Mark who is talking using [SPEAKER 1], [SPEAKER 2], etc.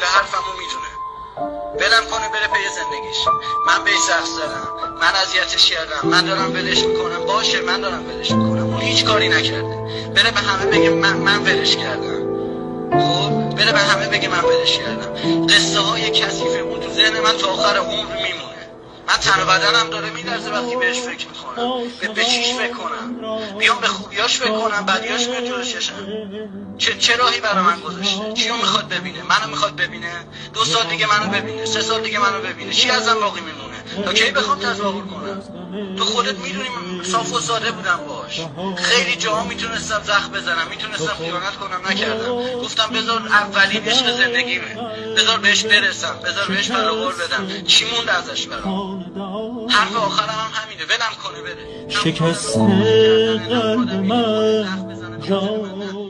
[SPEAKER 1] به حرفمو میدونه. ولم کنه بره پی زندگیش. من بهش سخت زدم، من اذیتش کردم، من دارم ولش میکنم. باشه من دارم ولش میکنم، اون هیچ کاری نکرده. بره به همه بگه من ولش کردم. خب بره به همه بگه من ولش کردم. قصه های کثیف اون تو ذهن من تا آخر عمر میمونه. من تن و بدنم داره میلرزه وقتی بهش فکر میکنم. به چیش فکر کنم؟ بیام به خوبیاش فکر کنم، بدیاش میاد جلو چشم. چه راهی برای من گذاشته؟ چیو میخواد ببینه؟ منو میخواد ببینه؟ 2 سال دیگه منو ببینه، 3 سال دیگه منو ببینه. چی ازم باقی میمونه؟ تا کی بخوام تظاهر کنم؟ تو خودت میدونی صاف و ساده بودم باش. خیلی جاها میتونستم زخم بزنم، میتونستم خیانت کنم، نکردم. گفتم بذار اولین عشق زندگیمه، بذار بهش برسم، بذار بهش فراغور بدم. چی موند ازش برام؟ حرف آخرم هم همینه، ولم کنه بره.
[SPEAKER 2] شکست قلب من جان